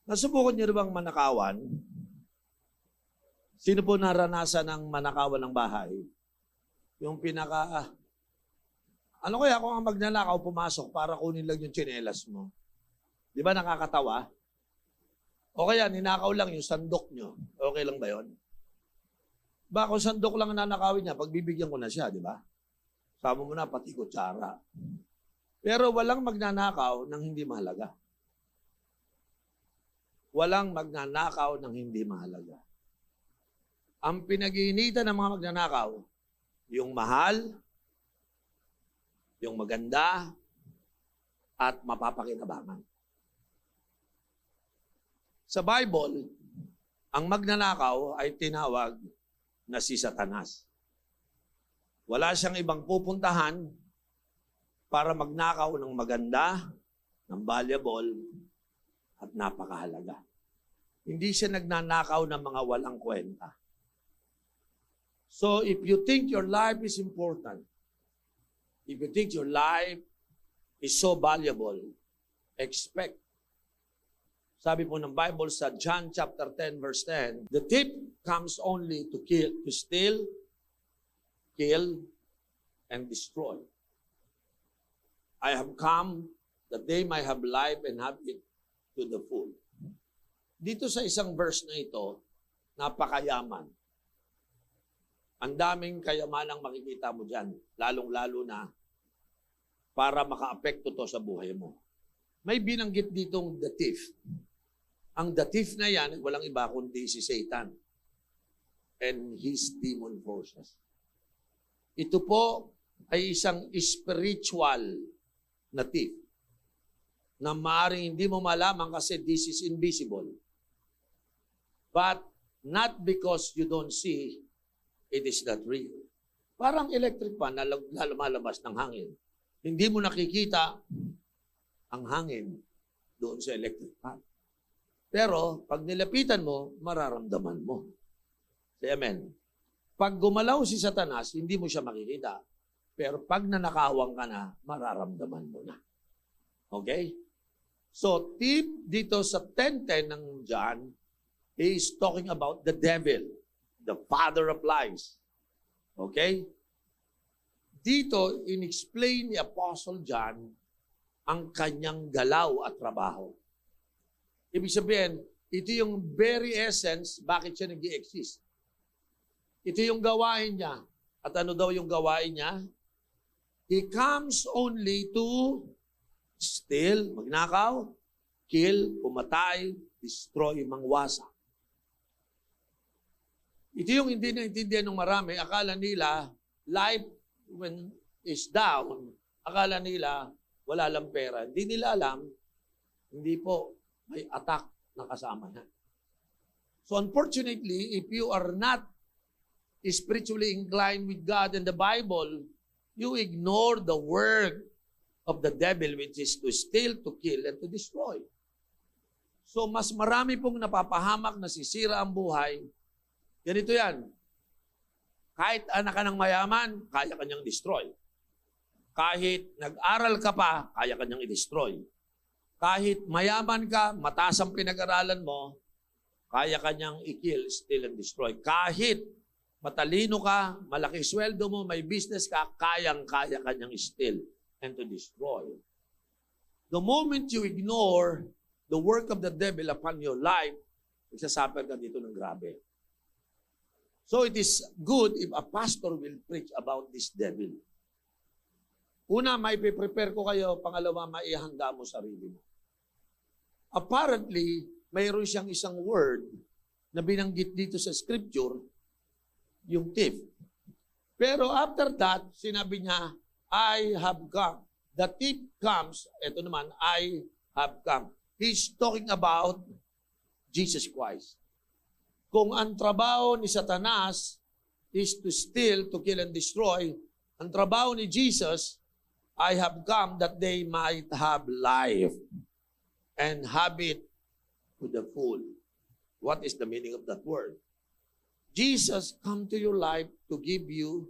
Nasubukan niyo na bang manakawan? Sino po naranasan ng manakawan ng bahay? Yung ano kaya kung ang magnanakaw pumasok para kunin lang yung tsinelas mo? Di ba nakakatawa? O kaya ninakaw lang yung sandok nyo. Okay lang ba yon? Ba kung sandok lang ang nanakawin niya, pagbibigyan ko na siya, di ba? Sama mo na pati kutsara. Pero walang magnanakaw ng hindi mahalaga. Walang magnanakaw ng hindi mahalaga. Ang pinag-iinitan ng mga magnanakaw, yung mahal, yung maganda, at mapapakinabangan. Sa Bible, ang magnanakaw ay tinawag na si Satanas. Wala siyang ibang pupuntahan para magnakaw ng maganda, ng valuable, at napakahalaga. Hindi siya nagnanakaw ng mga walang kwenta. So if you think your life is important, if you think your life is so valuable, expect. Sabi po ng Bible sa John chapter 10 verse 10, the thief comes only to kill, to steal, kill, and destroy. I have come that they might have life and have it to the full. Dito sa isang verse na ito, napakayaman. Ang daming kayamanang makikita mo dyan, lalong-lalo na para maka-apekto to sa buhay mo. May binanggit ditong the thief. Ang the thief na yan, walang iba kundi si Satan and his demon forces. Ito po ay isang spiritual na thief na maaaring hindi mo malaman kasi this is invisible. But not because you don't see, it is not real. Parang electric fan na lumalabas ng hangin. Hindi mo nakikita ang hangin doon sa electric fan. Pero pag nilapitan mo, mararamdaman mo. Say amen. Pag gumalaw si Satanas, hindi mo siya makikita. Pero pag nanakawang ka na, mararamdaman mo na. Okay? So, tip dito sa 10:10 ng John is talking about the devil, the father of lies. Okay? Dito, in-explain ni Apostle John ang kanyang galaw at trabaho. Ibig sabihin, ito yung very essence bakit siya nag-i-exist. Ito yung gawain niya. At ano daw yung gawain niya? He comes only to steal, magnakaw, kill, pumatay, destroy, mangwasa. Ito yung hindi naintindihan ng marami. Akala nila, life when is down, akala nila, wala lang pera. Hindi nila alam, hindi po, may attack na kasama niya. So unfortunately, if you are not spiritually inclined with God and the Bible, you ignore the work of the devil, which is to steal, to kill, and to destroy. So mas marami pong napapahamak, nasisira ang buhay. Ganito yan. Kahit anak ka ng mayaman, kaya kanyang destroy. Kahit nag-aral ka pa, kaya kanyang i-destroy. Kahit mayaman ka, mataas ang pinag-aralan mo, kaya kanyang i-kill, steal, and destroy. Kahit matalino ka, malaki sweldo mo, may business ka, kayang-kaya kanyang i-steal and to destroy. The moment you ignore the work of the devil upon your life, magsasuffer ka dito ng grabe. So it is good if a pastor will preach about this devil. Una, may prepare ko kayo. Pangalawa, maihanda mo sarili mo. Apparently, mayroon siyang isang word na binanggit dito sa scripture, yung thief. Pero after that, sinabi niya, I have come. The thief comes, ito naman, I have come. He's talking about Jesus Christ. Kung ang trabaho ni Satanas is to steal, to kill, and destroy, ang trabaho ni Jesus, I have come that they might have life and have it to the full. What is the meaning of that word? Jesus come to your life to give you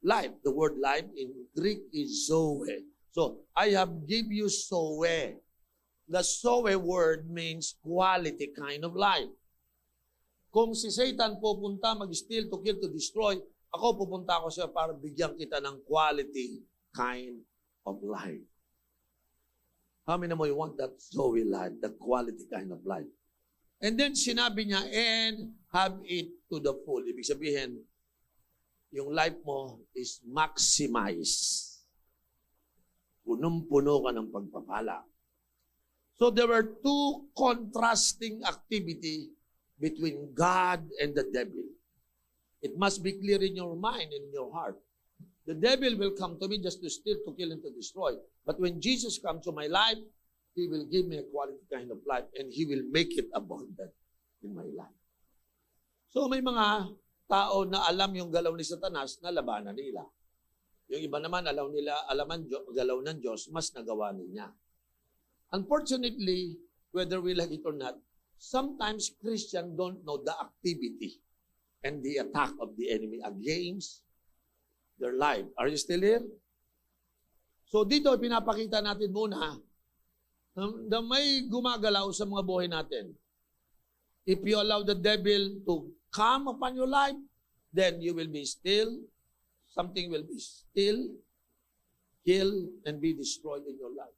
life. The word life in Greek is zoe. So, I have give you zoe. The Zoe word means quality kind of life. Kung si Satan pupunta mag-steal, to kill, to destroy, ako pupunta ako siya para bigyan kita ng quality kind of life. How many mo you want that Zoe life, that quality kind of life? And then sinabi niya, and have it to the full. Ibig sabihin, yung life mo is maximized. Punong-puno ka ng pagpapala. So there were two contrasting activity between God and the devil. It must be clear in your mind and in your heart. The devil will come to me just to steal, to kill, and to destroy. But when Jesus comes to my life, He will give me a quality kind of life and He will make it abundant in my life. So may mga tao na alam yung galaw ni Satanas na labanan nila. Yung iba naman galaw ng Diyos, mas nagawa niya. Unfortunately, whether we like it or not, sometimes Christians don't know the activity and the attack of the enemy against their life. Are you still here? So dito, pinapakita natin muna na may gumagalaw sa mga buhay natin. If you allow the devil to come upon your life, then you will be still, something will be still, kill, and be destroyed in your life.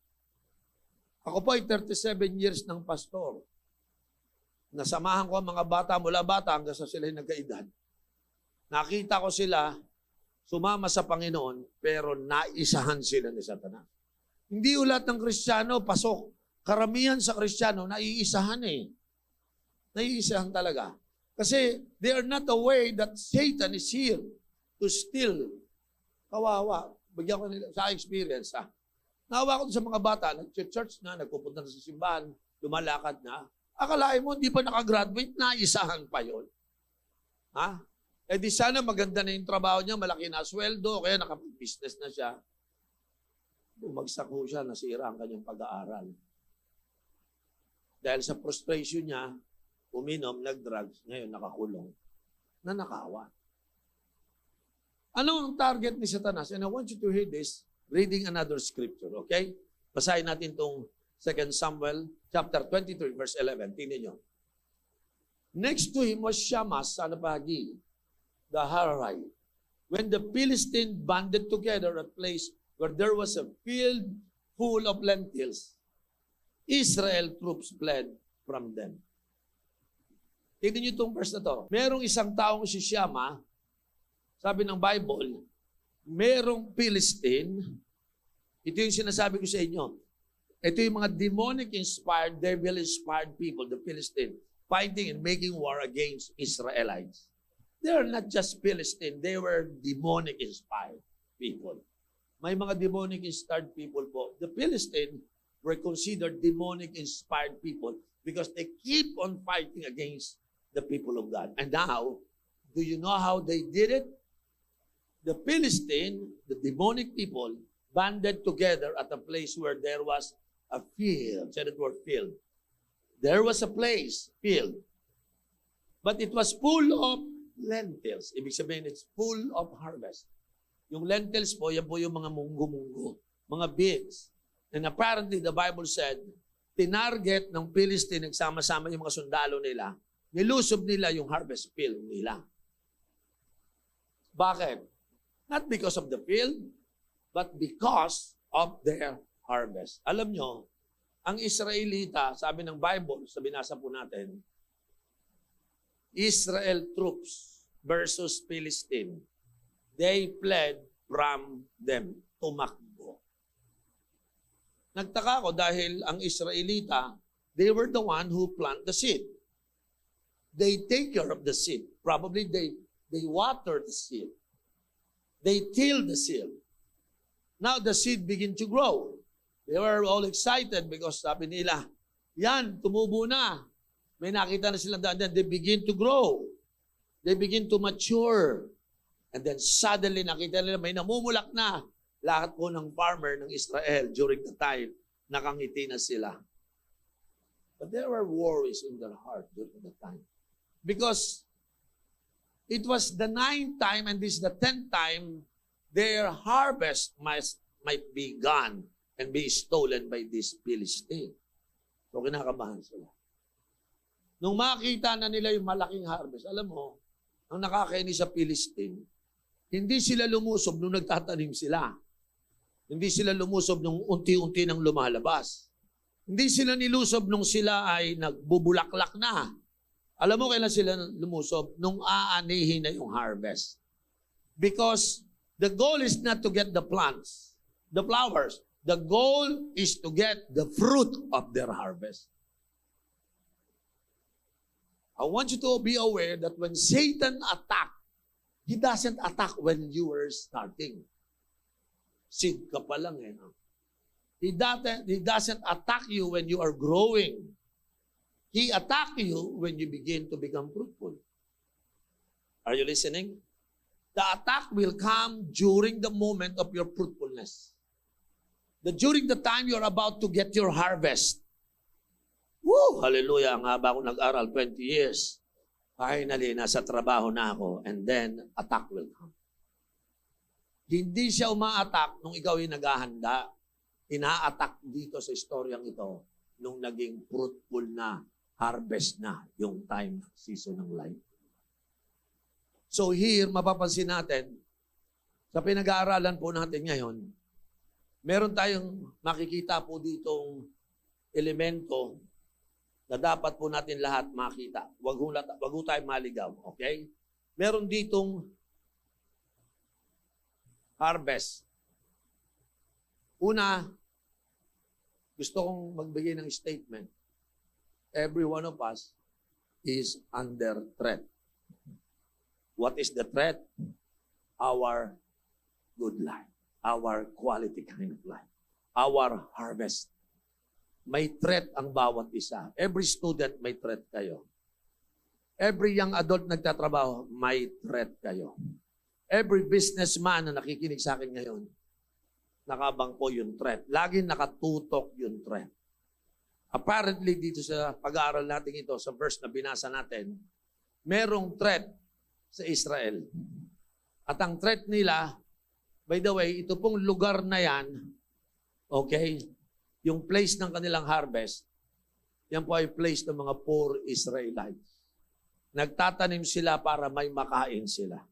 Ako po ay 37 years ng pastor. Nasamahan ko ang mga bata mula bata hanggang sa sila nagkaedad. Nakita ko sila sumama sa Panginoon, pero naisahan sila ni Satanas. Hindi ulat ng Kristiyano, pasok. Karamihan sa Kristiyano, naiisahan eh. Naiisahan talaga. Kasi they are not aware that Satan is here to steal. Kawawa. Bigyan ko nila sa experience. Nawa ko sa mga bata, nag-church na, nagpupunta na sa simbahan, lumalakad na. Akalain mo, hindi pa nakagraduate, naisahan pa yon. Ha? Eh di sana maganda na yung trabaho niya, malaki na sweldo, kaya nakapag-business na siya. Bumagsak ho siya, nasira ang kanyang pag-aaral. Dahil sa frustration niya, uminom, nag-drugs, ngayon nakakulong. Nanakawan. Ano ang target ni Satanas? And I want you to hear this, reading another scripture, okay? Basahin natin itong 2 Samuel chapter 23, verse 11. Tingnan nyo. Next to him was Shammah, son of Agi, the Hararite. When the Philistines banded together at a place where there was a field full of lentils, Israel troops fled from them. Tingnan nyo itong verse na to. Merong isang taong si Shammah, sabi ng Bible, merong Philistine, ito yung sinasabi ko sa inyo, ito yung mga demonic-inspired, devil-inspired people, the Philistine, fighting and making war against Israelites. They are not just Philistine, they were demonic-inspired people. May mga demonic-inspired people po. The Philistine were considered demonic-inspired people because they keep on fighting against the people of God. And now, do you know how they did it? The Philistine, the demonic people, banded together at a place where there was a field. Say that word, field. There was a place, field. But it was full of lentils. Ibig sabihin, it's full of harvest. Yung lentils po, yan po yung mga munggo-munggo, mga beans. And apparently, the Bible said, tinarget ng Philistine, nagsama-sama yung mga sundalo nila, nilusob nila yung harvest field nila. Bakit? Not because of the field, but because of their harvest. Alam nyo, ang Israelita, sabi ng Bible, sa binasa po natin, Israel troops versus Philistine. They fled from them. Tumakbo. Nagtaka ko dahil ang Israelita, they were the one who plant the seed. They take care of the seed. Probably they water the seed. They till the seed. Now the seed begin to grow. They were all excited because sabi nila, yan, tumubo na. May nakita na silang daan. They begin to grow. They begin to mature. And then suddenly nakita nila may namumulak na. Lahat po ng farmer ng Israel during the time, nakangiti na sila. But there were worries in their heart during the time. Because it was the 9th time and this is the 10th time their harvest might be gone and be stolen by this Philistine. So kinakabahan sila. Nung makita na nila yung malaking harvest, alam mo, ang nakakainis sa Philistine, hindi sila lumusob nung nagtatanim sila. Hindi sila lumusob nung unti-unti nang lumalabas. Hindi sila nilusob nung sila ay nagbubulaklak na. Alam mo kailan sila lumusob? Nung aanihin na yung harvest. Because the goal is not to get the plants, the flowers. The goal is to get the fruit of their harvest. I want you to be aware that when Satan attacks, he doesn't attack when you were starting. Seed ka pa lang eh. No? He doesn't attack you when you are growing. He attacks you when you begin to become fruitful. Are you listening? The attack will come during the moment of your fruitfulness. During the time you're about to get your harvest. Woo! Hallelujah! Ang haba ko nag-aral, 20 years. Finally, nasa trabaho na ako. And then, attack will come. Hindi siya uma-attack nung ikaw yung naghahanda. Ina-attack dito sa istoryang ito nung naging fruitful na, harvest na yung time, season ng life. So here, mapapansin natin, sa pinag-aaralan po natin ngayon, meron tayong makikita po ditong elemento na dapat po natin lahat makita. Wag ho tayo maligaw, okay? Meron ditong harvest. Una, gusto kong magbigay ng statement. Every one of us is under threat. What is the threat? Our good life. Our quality kind of life. Our harvest. May threat ang bawat isa. Every student may threat kayo. Every young adult nagtatrabaho, may threat kayo. Every businessman na nakikinig sa akin ngayon, nakabangko yung threat. Laging nakatutok yung threat. Apparently, dito sa pag-aaral natin ito, sa verse na binasa natin, merong threat sa Israel. At ang threat nila, by the way, ito pong lugar na yan, okay, yung place ng kanilang harvest, yan po ay place ng mga poor Israelites. Nagtatanim sila para may makain sila.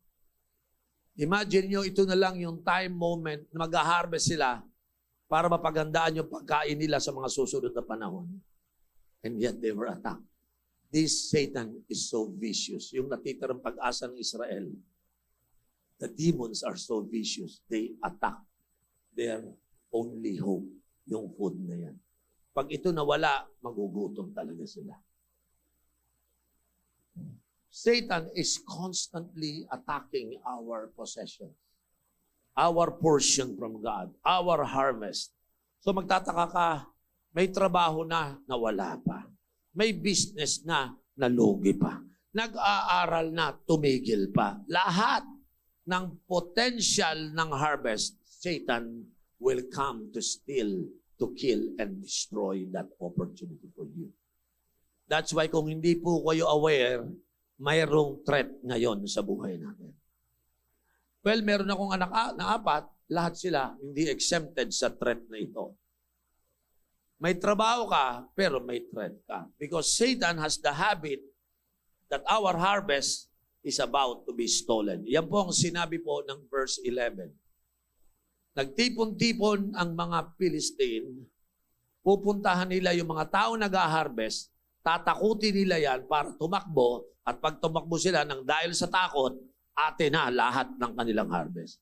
Imagine nyo, ito na lang yung time moment na mag-harvest sila para mapagandaan yung pagkain nila sa mga susunod na panahon. And yet they were attacked. This Satan is so vicious. Yung natitirang pag-asa ng Israel, the demons are so vicious. They attack their only hope, yung food na yan. Pag ito nawala, magugutom talaga sila. Satan is constantly attacking our possessions, our portion from God, our harvest. So magtataka ka, may trabaho na nawala pa. May business na nalugi pa. Nag-aaral na tumigil pa. Lahat ng potential ng harvest, Satan will come to steal, to kill, and destroy that opportunity for you. That's why kung hindi po kayo aware, mayroong threat ngayon sa buhay natin. Well, meron akong anak na 4, lahat sila hindi exempted sa threat na ito. May trabaho ka, pero may threat ka. Because Satan has the habit that our harvest is about to be stolen. Yan po ang sinabi po ng verse 11. Nagtipon-tipon ang mga Philistine, pupuntahan nila yung mga tao nag-harvest, tatakutin nila yan para tumakbo, at pag tumakbo sila nang dahil sa takot, ate na lahat ng kanilang harvest.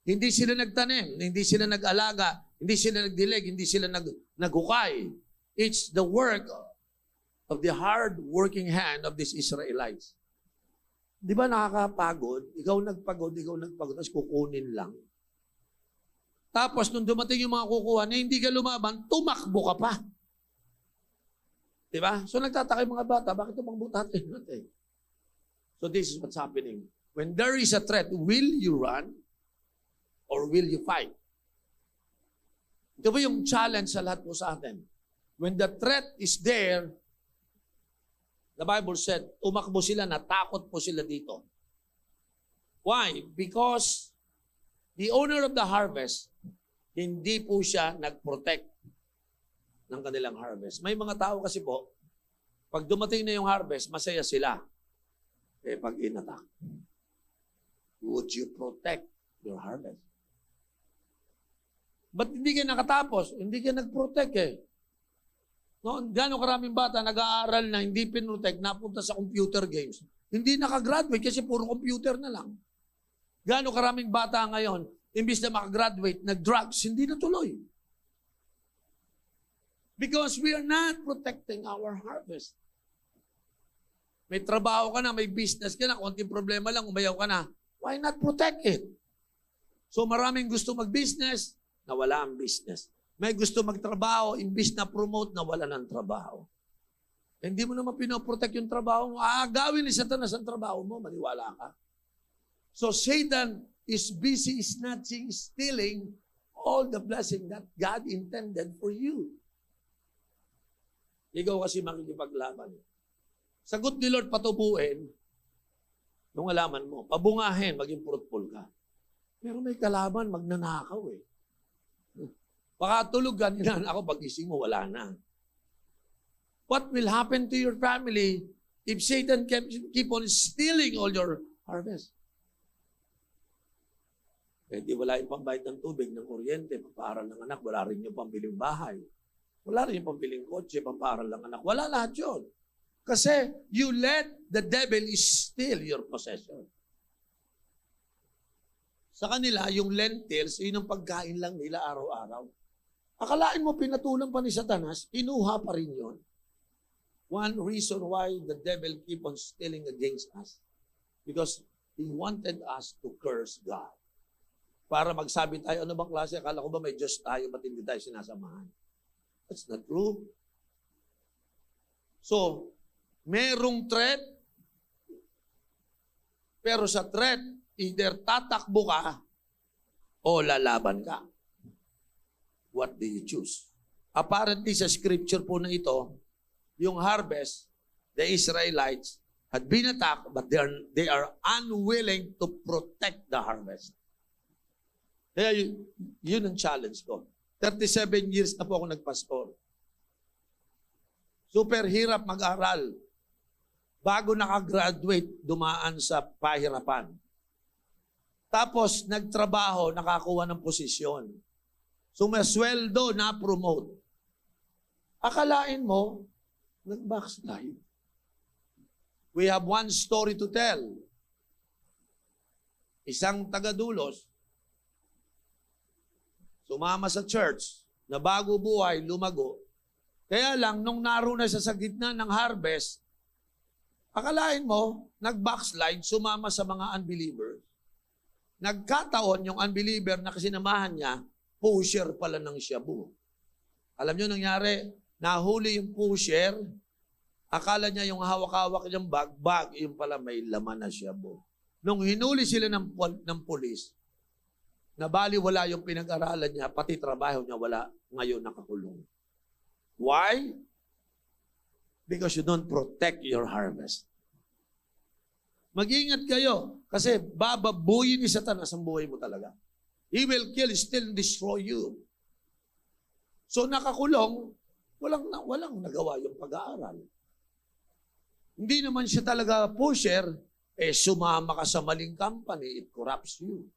Hindi sila nagtanim, hindi sila nag-alaga, hindi sila nagdilig, hindi sila naghukay. It's the work of the hard-working hand of these Israelites. Di ba nakakapagod? Ikaw nagpagod, tapos kukunin lang. Tapos nung dumating yung mga kukuha na hindi ka lumaban, tumakbo ka pa. Diba? So nagtataka yung mga bata, bakit tumakbo natin? So this is what's happening. When there is a threat, will you run or will you fight? Ito ba yung challenge sa lahat po sa atin? When the threat is there, the Bible said, tumakbo sila, natakot po sila dito. Why? Because the owner of the harvest, hindi po siya nag-protect ng kanilang harvest. May mga tao kasi po, pag dumating na yung harvest, masaya sila. Eh, pag inatak, would you protect your harvest? Ba't hindi ka nakatapos? Hindi ka nag-protect eh. No, gano'ng karaming bata nag-aaral na hindi pinrotect, napunta sa computer games. Hindi nakagraduate kasi puro computer na lang. Gano'ng karaming bata ngayon, imbis na makagraduate, nag-drugs, hindi natuloy. Because we are not protecting our harvest. May trabaho ka na, may business ka na, konting problema lang, umayaw ka na. Why not protect it? So maraming gusto mag-business, nawala ang business. May gusto magtrabaho, imbis na promote, nawala ng trabaho. Hindi mo naman pinoprotect yung trabaho mo. Gawin ni Satanas ang trabaho mo, maniwala ka. So Satan is busy snatching, stealing all the blessing that God intended for you. Ikaw kasi makikipaglaban. Sagot ni Lord, patubuin, nung alaman mo, pabungahin, maging fruitful ka. Pero may kalaban, magnanakaw eh. Baka tulog ka, ninanakaw, pag-ising mo, wala na. What will happen to your family if Satan keep on stealing all your harvest? Eh di wala yung pambayad ng tubig, ng kuryente, pampaaral ng anak, wala rin yung pambiling bahay. Wala rin yung pambiling kotse, pampaaral ng anak. Wala lahat yun. Kasi you let the devil steal your possession. Sa kanila, yung lentils, yun ang pagkain lang nila araw-araw. Akalain mo, pinatulang pa ni Satanas, kinuha pa rin yun. One reason why the devil keep on stealing against us, because he wanted us to curse God. Para magsabi tayo, ano bang klase? Akala ko ba may Diyos tayo, ba't hindi tayo sinasamahan? That's not true. So, merong threat, pero sa threat, either tatakbo ka o lalaban ka. What do you choose? Apparently sa scripture po na ito, yung harvest, the Israelites had been attacked, but they are unwilling to protect the harvest. Kaya yun ang challenge ko. 37 years na po ako nagpastor. Super hirap mag-aral. Bago nakagraduate, dumaan sa pahirapan. Tapos nagtrabaho, nakakuha ng posisyon. Sumasweldo, na-promote. Akalain mo, nag-backslide. We have one story to tell. Isang tagadulos, sumama sa church, na bago buhay, lumago. Kaya lang, nung naroon na siya sa gitna ng harvest, akalain mo, nag-backslide, sumama sa mga unbelievers. Nagkataon yung unbeliever na kasinamahan niya, pusher pala ng shabu. Alam niyo nangyari, nahuli yung pusher, akala niya yung hawak-hawak niyang bag, yung pala may laman na shabu. Nung hinuli sila ng pulis, nabaliwala yung pinag-aralan niya, pati trabaho niya wala, ngayon nakakulong. Why? Because you don't protect your harvest. Mag-ingat kayo, kasi bababuyin ni Satanas ang buhay mo talaga. He will kill, steal, and destroy you. So nakakulong, walang nagawa yung pag-aaral. Hindi naman siya talaga pusher, sumama ka sa maling company, it corrupts you.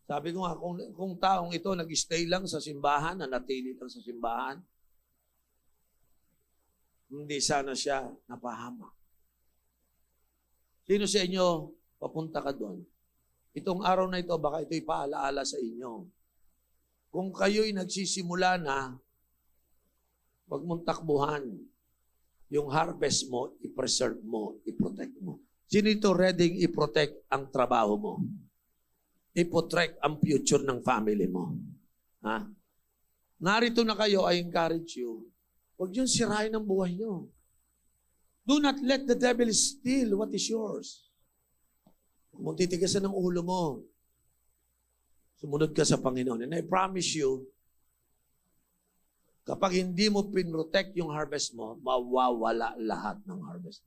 Sabi ko nga, kung taong ito nag-stay lang sa simbahan, nanatili lang sa simbahan, hindi sana siya napahamak. Sino sa inyo, papunta ka doon? Itong araw na ito, baka ito'y paalaala sa inyo. Kung kayo'y nagsisimula na, wag mong takbuhan. Yung harvest mo, i-preserve mo, i-protect mo. Sino ito ready i-protect ang trabaho mo? I-protect ang future ng family mo. Ha? Narito na kayo, I encourage you, huwag yung sirain ang buhay nyo. Do not let the devil steal what is yours. Kung titigasan ng ulo mo, sumunod ka sa Panginoon. And I promise you, kapag hindi mo pinrotect yung harvest mo, mawawala lahat ng harvest.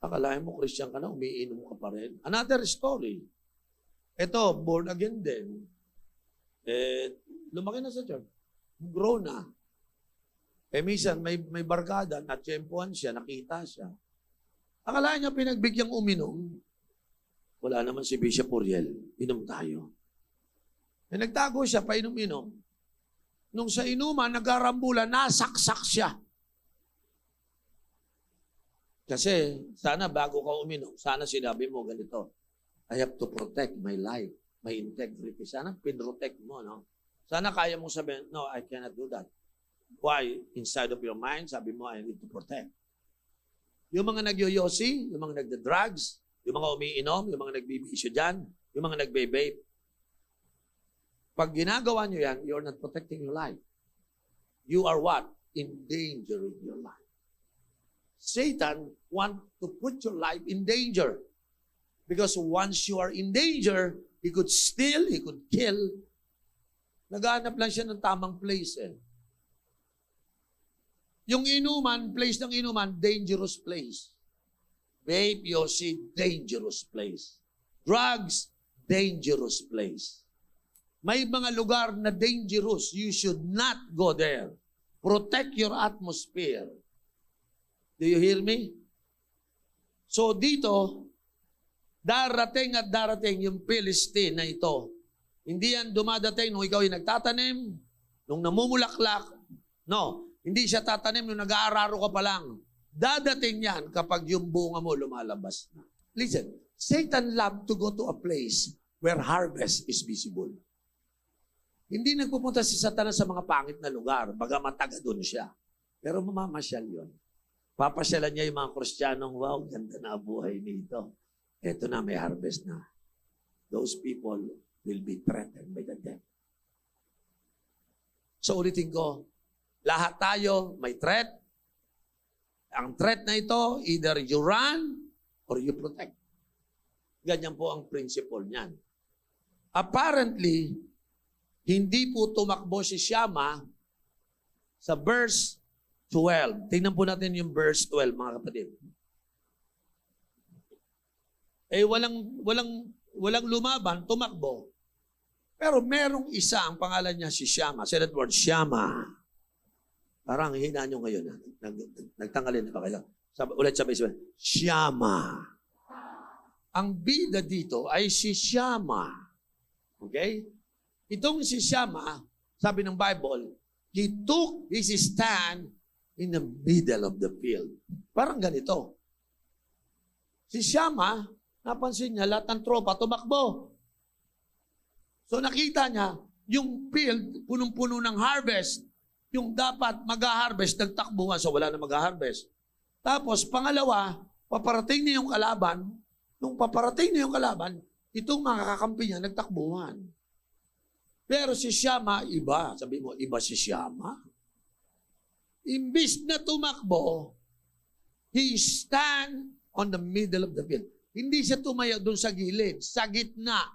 Akalain mo, Christian ka na, umiinom ka pa rin. Another story. Ito, born again din. Lumaki na sa church. Grow na. Minsan, may barkada, natsyempohan siya, nakita siya. Akala niya pinagbigyan uminom. Wala naman si Bishop Uriel. Inom tayo. Nagtago siya, painom-inom. Nung sa inuman, nag-arambulan, nasaksak siya. Kasi, sana bago ka uminom, sana sinabi mo ganito, I have to protect my life, my integrity. Sana pinrotect mo, no? Sana kaya mong sabihin, no, I cannot do that. Why? Inside of your mind, sabi mo, I need to protect. Yung mga nagyoyosi, yung mga nagda-drugs, yung mga umiinom, yung mga nagbibisyo dyan, yung mga nagbe-vape. Pag ginagawa nyo yan, you're not protecting your life. You are what? Endangering your life. Satan want to put your life in danger. Because once you are in danger, he could steal, he could kill. Naghahanap lang siya ng tamang place eh. Yung inuman, place ng inuman, dangerous place. Vape, yosi, dangerous place. Drugs, dangerous place. May mga lugar na dangerous. You should not go there. Protect your atmosphere. Do you hear me? So dito, darating at darating yung Philistine na ito. Hindi yan dumadating nung ikaw yung nagtatanim, nung namumulaklak. No, hindi siya tatanim nung nag-aararo ka pa lang. Dadating yan kapag yung bunga mo lumalabas na. Listen, Satan loved to go to a place where harvest is visible. Hindi nagpupunta si Satanas sa mga pangit na lugar, bagamat taga doon siya. Pero mamamasyal yun. Papasyalan niya yung mga Kristiyanong, wow, ganda na buhay nito. Eto na, may harvest na. Those people will be threatened by the devil. So ulitin ko, lahat tayo may threat. Ang threat na ito, either you run or you protect. Ganyan po ang principle niyan. Apparently, hindi po tumakbo si Shammah sa verse 12. Tingnan po natin yung verse 12, mga kapatid. Walang lumaban, tumakbo. Pero merong isa, ang pangalan niya si Shammah. Say that word, Shammah. Parang hina nyo ngayon. Nagtanggalin na ba kayo? Ulit sabay. Shammah. Ang bida dito ay si Shammah. Okay? Itong si Shammah, sabi ng Bible, he took his stand in the middle of the field. Parang ganito. Si Shammah, napansin niya, lahat ng tropa tumakbo. So nakita niya, yung field, punong-puno ng harvest, yung dapat mag-harvest, nagtakbuhan, so wala na mag-harvest. Tapos, pangalawa, paparating na yung kalaban. Nung paparating na yung kalaban, itong mga kakampi niya, nagtakbuhan. Pero si Shammah, iba. Sabi mo, iba si Shammah. Imbis na tumakbo, he stand on the middle of the field. Hindi siya tumayo doon sa gilid, sa gitna.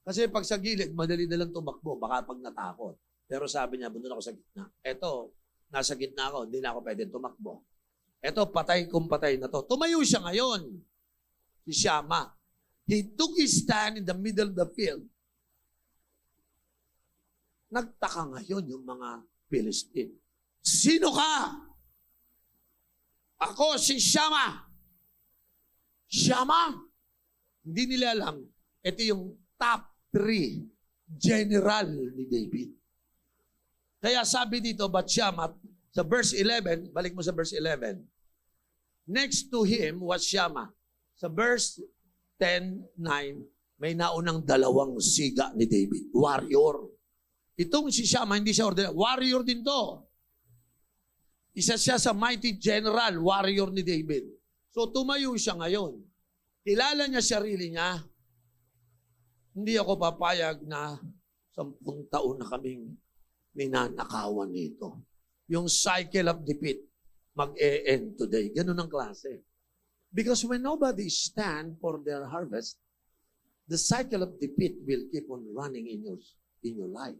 Kasi pag sa gilid, madali na lang tumakbo, baka pag natakot. Pero sabi niya, doon ako sa gitna. Eto, nasa gitna ako, hindi na ako pwede tumakbo. Eto, patay kung patay na to. Tumayo siya ngayon, si Shammah. He took his stand in the middle of the field. Nagtaka ngayon yung mga Philistine. Sino ka? Ako si Shammah. Shammah? Hindi nila alam. Ito yung top 3 general ni David. Kaya sabi dito, but Shammah, sa verse 11, balik mo sa verse 11, next to him was Shammah. Sa verse 10:9, may naunang dalawang siga ni David, warrior. Itong si Shammah, hindi siya ordinary. Warrior din to. Isa siya sa mighty general, warrior ni David. So tumayo siya ngayon. Kilala niya sarili niya. Hindi ako papayag na 10 taon na kaming ninanakawan nito. Yung cycle of defeat, mag-e-end today. Ganun ang klase. Because when nobody stand for their harvest, the cycle of defeat will keep on running in your life.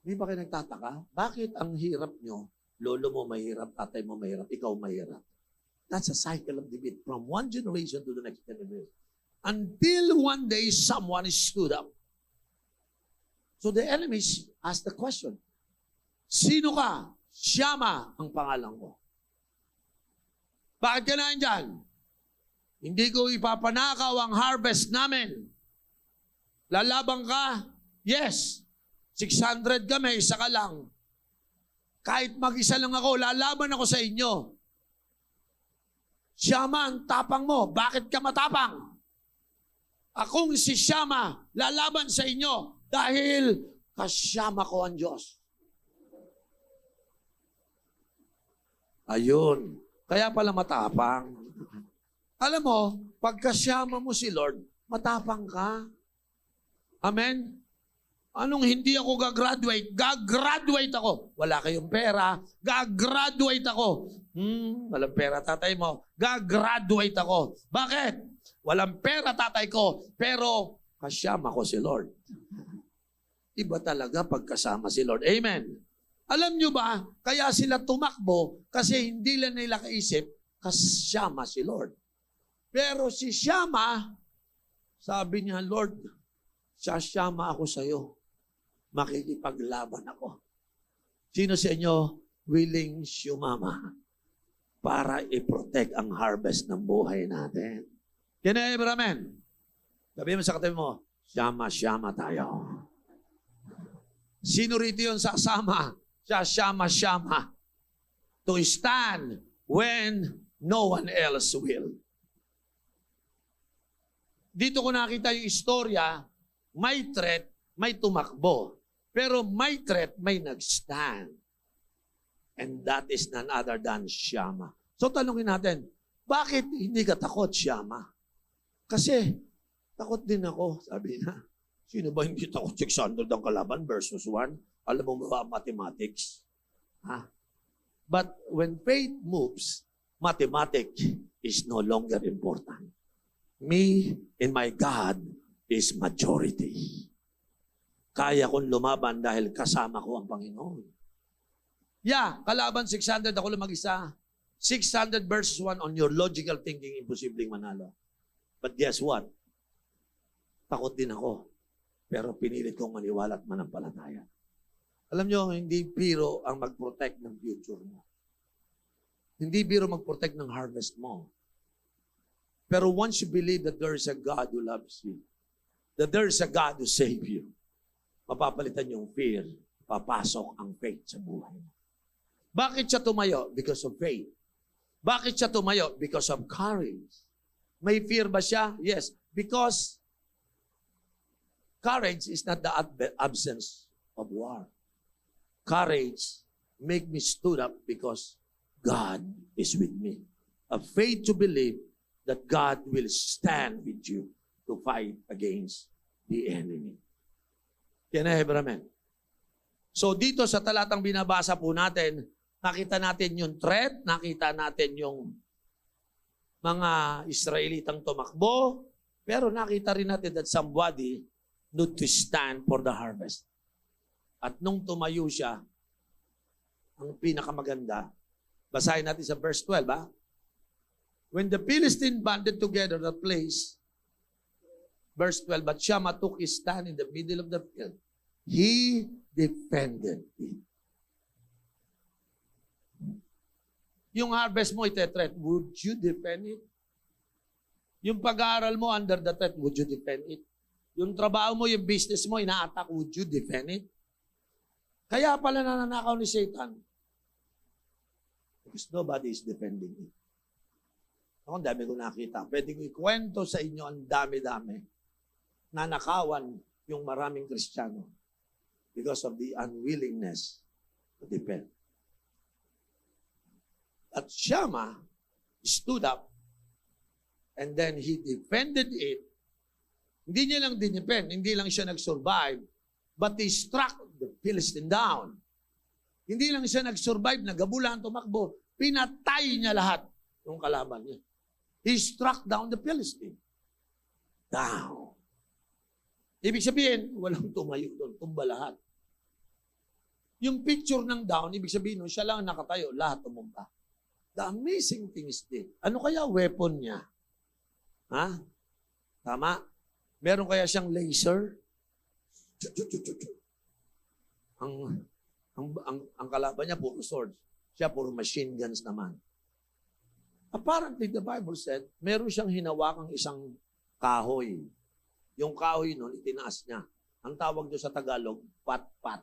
Hindi ba kayo nagtataka? Bakit ang hirap nyo? Lolo mo mahirap, tatay mo mahirap, ikaw mahirap. That's a cycle of defeat from one generation to the next generation. Until one day someone stood up. So the enemies ask the question, sino ka? Shama ang pangalan ko. Bakit ka nandyan? Hindi ko ipapanakaw ang harvest namin. Lalabang ka? Yes. 600 kami, isa ka lang. Kahit mag-isa lang ako, lalaban ako sa inyo. Shama, ang tapang mo. Bakit ka matapang? Akong si Shama, lalaban sa inyo dahil kasyama ko ang Diyos. Ayun. Kaya pala matapang. Alam mo, pagkasyama mo si Lord, matapang ka. Amen? Anong hindi ako gagraduate? Gagraduate ako. Wala kayong pera. Gagraduate ako. Walang pera tatay mo. Gagraduate ako. Bakit? Walang pera tatay ko, pero kasyama ko si Lord. Iba talaga pagkasama si Lord. Amen. Alam nyo ba, kaya sila tumakbo kasi hindi lang nila kaisip, kasyama si Lord. Pero si Shama, sabi niya, Lord, sasyama ako sa iyo. Makikipaglaban ako. Sino sa inyo willing sumama para i-protect ang harvest ng buhay natin? Can I ever amen? Sabi mo sa katabi mo, siyama tayo. Sino rito yun sasama? Siyama. To stand when no one else will. Dito ko nakita yung istorya, may threat, may tumakbo. Pero may threat, may nag-stand. And that is none other than Shama. So tanungin natin, bakit hindi ka takot, Shama? Kasi takot din ako, sabi na. Sino ba hindi takot? 600 ang kalaban versus 1. Alam mo ba mathematics? But when faith moves, mathematics is no longer important. Me and my God is majority. Kaya kong lumaban dahil kasama ko ang Panginoon. Yeah, kalaban 600, ako lang mag-isa. 600 versus 1 on your logical thinking, imposibleng manalo. But guess what? Takot din ako. Pero pinilit kong maniwala at manampalataya. Alam nyo, hindi biro ang mag-protect ng future mo. Hindi biro mag-protect ng harvest mo. Pero once you believe that there is a God who loves you, that there is a God who save you, mapapalitan yung fear, papasok ang faith sa buhay mo. Bakit siya tumayo? Because of faith. Bakit siya tumayo? Because of courage. May fear ba siya? Yes. Because courage is not the absence of war. Courage make me stood up because God is with me. A faith to believe that God will stand with you to fight against the enemy. Can I have amen? So dito sa talatang binabasa po natin, nakita natin yung threat, nakita natin yung mga Israelitang tumakbo, pero nakita rin natin that somebody need to stand for the harvest. At nung tumayo siya, ang pinakamaganda, basahin natin sa verse 12, ha? When the Philistine banded together the place, verse 12, but Shammah took his stand in the middle of the field. He defended it. Yung harvest mo ite-threat, would you defend it? Yung pag-aaral mo under the threat, would you defend it? Yung trabaho mo, yung business mo, ina-attack, would you defend it? Kaya pala nananakaw ni Satan. Because nobody is defending it. Ako, ang dami ko nakita. Pwede ko ikwento sa inyo ang dami-dami. Nanakawan yung maraming Kristiyano because of the unwillingness to defend. At Shammah stood up and then he defended it. Hindi niya lang dinepend, hindi lang siya nag-survive, but he struck the Philistine down. Hindi lang siya nag-survive, nagabulan, tumakbo, pinatay niya lahat ng kalaban niya. He struck down the Philistine. Down. Ibig sabihin, walang tumayo doon, tumba lahat. Yung picture ng down, ibig sabihin, siya lang nakatayo, lahat tumumba. The amazing thing is this. Ano kaya weapon niya? Tama? Meron kaya siyang laser? Ang, ang kalaban niya, puro swords. Siya, puro machine guns naman. Apparently, the Bible said, meron siyang hinawakang isang kahoy. Yung kahoy nun, itinaas niya. Ang tawag doon sa Tagalog, pat-pat.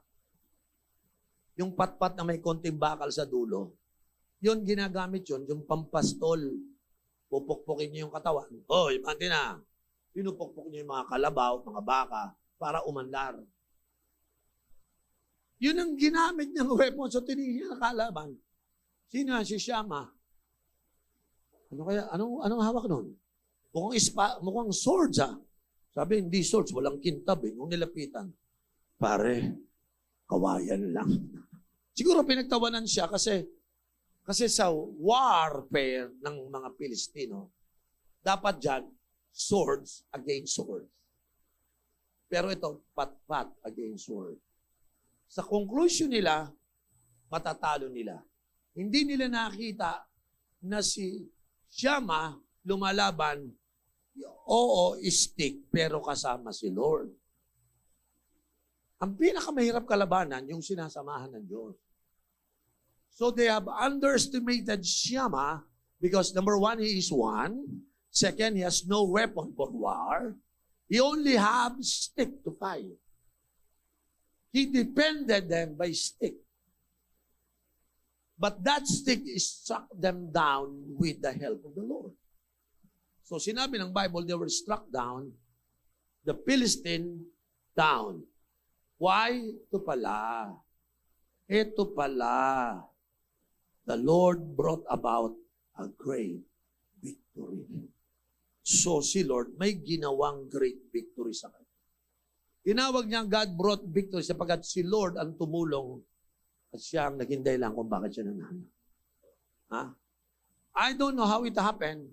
Yung pat-pat na may konting bakal sa dulo, yun ginagamit yun, yung pampastol. Pupukpukin niyo yung katawan. Oh, imante na. Pinupukpuk niyo yung mga kalabaw, mga baka, para umandar. Yun ang ginamit niyang weapon. So, tinigil niya na kalaban. Sino yan? Si Shama. Ano kaya? Anong hawak nun? Mukhang swords, ah. Sabi, hindi swords. Walang kintab, eh. Nung nilapitan. Pare, kawayan lang. Siguro pinagtawanan siya kasi sa warfare ng mga Pilistino, dapat dyan, swords against swords. Pero ito, pat-pat against swords. Sa conclusion nila, matatalo nila. Hindi nila nakita na si Shama lumalaban, oo, stick, pero kasama si Lord. Ang pinakamahirap kalabanan, yung sinasamahan ng Diyos. So they have underestimated Shama because number one, he is one. Second, he has no weapon for war. He only have stick to fight. He depended them by stick. But that stick struck them down with the help of the Lord. So sinabi ng Bible, they were struck down, the Philistine down. Why? Ito pala. The Lord brought about a great victory. So si Lord may ginawang great victory sa kanya. Tinawag niya God brought victory sapagkat si Lord ang tumulong at siya ang naging dahilan kung bakit siya nanalo. Ha? I don't know how it happened,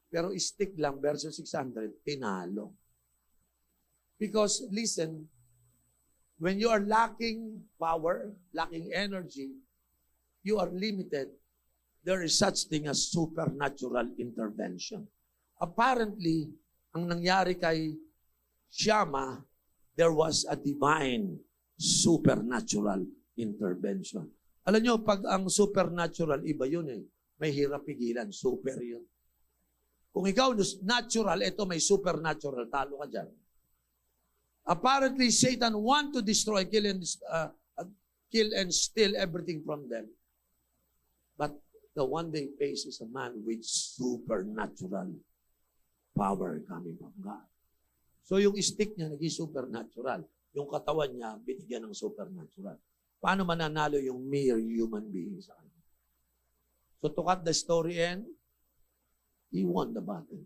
pero stick lang, verse 600, tinalo. Because, listen, when you are lacking power, lacking energy, you are limited. There is such thing as supernatural intervention. Apparently, ang nangyari kay Shama, there was a divine supernatural intervention. Alam nyo, pag ang supernatural, iba yun eh. May hirap pigilan, super yun. Kung ikaw natural, ito may supernatural, talo ka dyan. Apparently, Satan want to destroy, kill and steal everything from them. But the one they face is a man with supernatural power coming from God. So yung stick niya naging supernatural. Yung katawan niya binigyan ng supernatural. Paano mananalo yung mere human being sa kanya? So to cut the story end, he won the battle.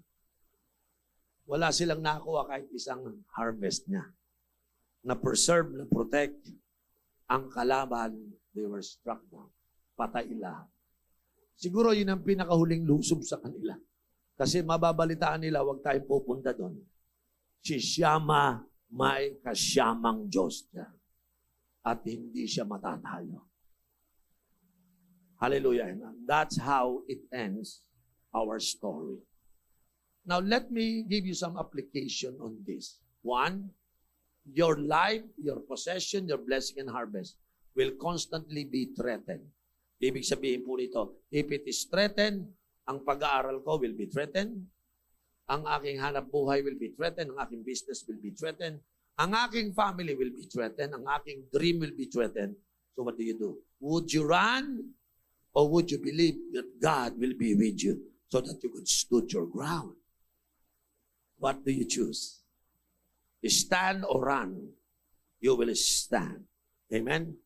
Wala silang nakuha kahit isang harvest niya. Na-preserve, na-protect ang kalaban, they were struck down. Patay lahat. Siguro yun ang pinakahuling lusob sa kanila. Kasi mababalitaan nila, huwag tayong pupunta doon. Si Shama may kasyamang Diyos niya. At hindi siya matatalo. Hallelujah. And that's how it ends our story. Now, let me give you some application on this. One, your life, your possession, your blessing and harvest will constantly be threatened. Ibig sabihin po nito, if it is threatened, ang pag-aaral ko will be threatened. Ang aking hanap buhay will be threatened. Ang aking business will be threatened. Ang aking family will be threatened. Ang aking dream will be threatened. So what do? Would you run or would you believe that God will be with you so that you could stood your ground? What do you choose? Stand or run? You will stand. Amen?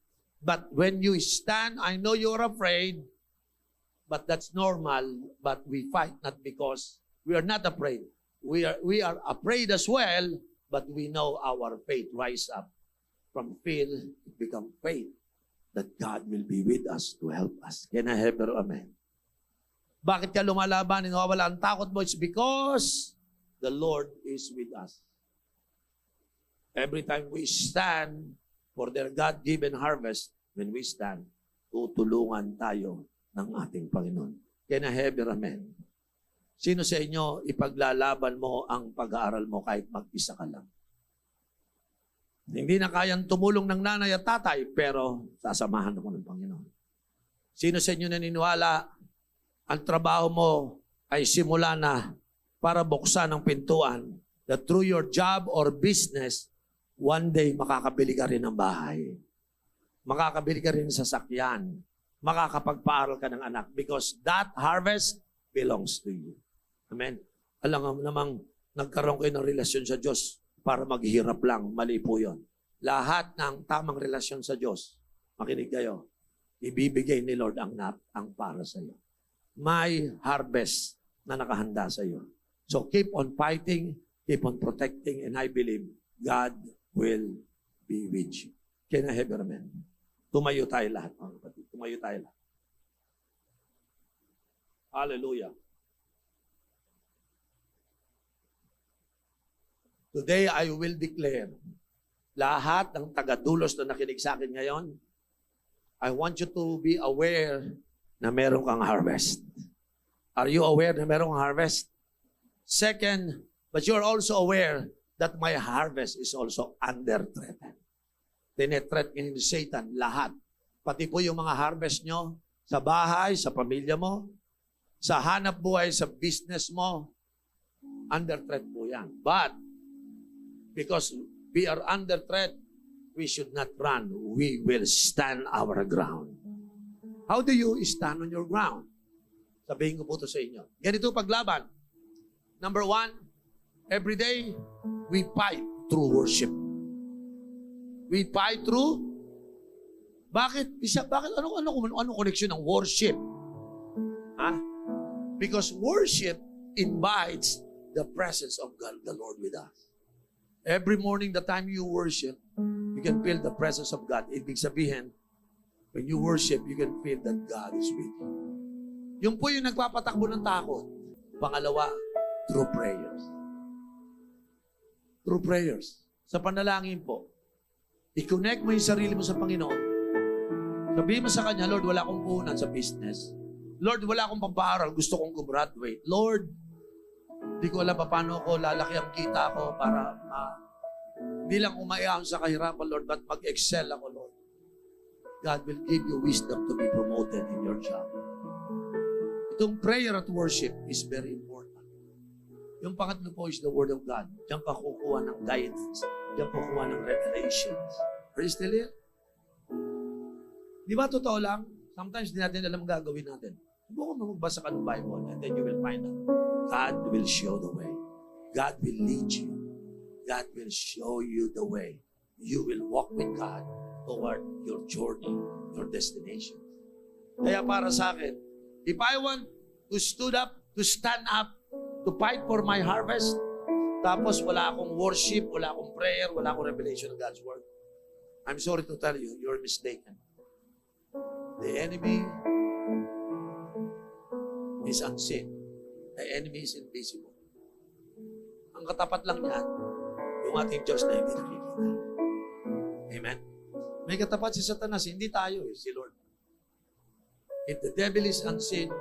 But when you stand, I know you're afraid, but that's normal. But we fight not because we are not afraid. We are afraid as well, but we know our faith rise up. From fear, it become faith that God will be with us to help us. Can I have your amen? Bakit ka lumalaban? Nawawala ang takot mo? It's because the Lord is with us. Every time we stand for their God-given harvest, when we stand, tutulungan tayo ng ating Panginoon. Can I have your amen? Sino sa inyo ipaglalaban mo ang pag-aaral mo kahit mag-isa ka lang? Hindi na kayang tumulong ng nanay at tatay, pero sasamahan ako ng Panginoon. Sino sa inyo naniniwala ang trabaho mo ay simula na para buksan ang pintuan that through your job or business, one day makakabili ka rin ng bahay. Makakabili ka rin ng sasakyan. Makakapagpaaral ka ng anak because that harvest belongs to you. Amen. Alam nga namang nagkaroon kayo ng relasyon sa Diyos para maghirap lang. Mali po yun. Lahat ng tamang relasyon sa Diyos, makinig kayo, ibibigay ni Lord ang para sa iyo. May harvest na nakahanda sa iyo. So keep on fighting, keep on protecting, and I believe God will be with you. Can I have your amen? Tumayo tayo lahat, mga kapatid. Tumayo tayo lahat. Hallelujah. Today, I will declare, lahat ng tagadulos na nakinig sa akin ngayon, I want you to be aware na meron kang harvest. Are you aware na meron kang harvest? Second, but you're also aware that my harvest is also under threat. Tinetreat ni Satan lahat. Pati po yung mga harvest nyo sa bahay, sa pamilya mo, sa hanap buhay, sa business mo, under threat po yan. But, because we are under threat, we should not run. We will stand our ground. How do you stand on your ground? Sabihin ko po ito sa inyo. Ganito paglaban. Number 1, every day, we fight through worship. We fight through? Bakit? Ano connection ng worship? Ha? Because worship invites the presence of God, the Lord with us. Every morning, the time you worship, you can feel the presence of God. Ibig sabihin, when you worship, you can feel that God is with you. Yung po yung nagpapatakbo ng takot. Pangalawa, through prayers. Through prayers. Sa panalangin po, i-connect mo yung sarili mo sa Panginoon. Sabihin mo sa Kanya, Lord, wala akong puhunan sa business. Lord, wala akong pampaaral. Gusto kong gumraduate. Lord, hindi ko alam paano ako lalaki ang kita ko para hindi lang umayahon sa kahirapan, Lord, but mag-excel ako, Lord. God will give you wisdom to be promoted in your job. Itong prayer at worship is very important. Yung pangatlo po is the Word of God. Diyan pa kukuha ng guidance. Diyan pa kukuha ng revelations. Are you still here? Di ba totoo lang? Sometimes di natin alam ang gagawin natin. Bukan mo magbasa ka ng Bible and then you will find out. God will show the way. God will lead you. God will show you the way. You will walk with God toward your journey, your destination. Kaya para sa akin, if I want to stand up, to fight for my harvest, tapos wala akong worship, wala akong prayer, wala akong revelation of God's Word, I'm sorry to tell you, you're mistaken. The enemy is unseen. The enemy is invisible. Ang katapat lang niyan, yung ating Diyos na hindi nakikita. Amen? May katapat si Satanas, hindi tayo si Lord. If the devil is unseen,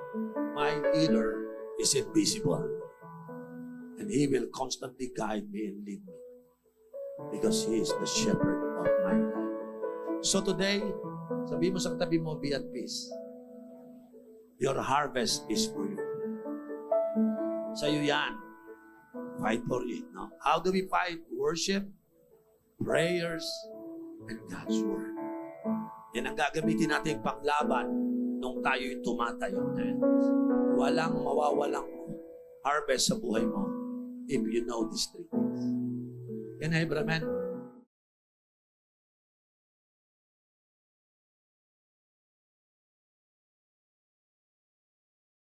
my healer is invisible. And he will constantly guide me and lead me. Because he is the shepherd of my life. So today, sabihin mo sa katabi mo, be at peace. Your harvest is for you. Sa'yo yan. Fight for it. No? How do we fight? Worship, prayers, and God's Word. Yan ang gagamitin natin panglaban nung tayo'y tumatayo. Walang mawawalang harvest sa buhay mo if you know these three things. Can I have amen?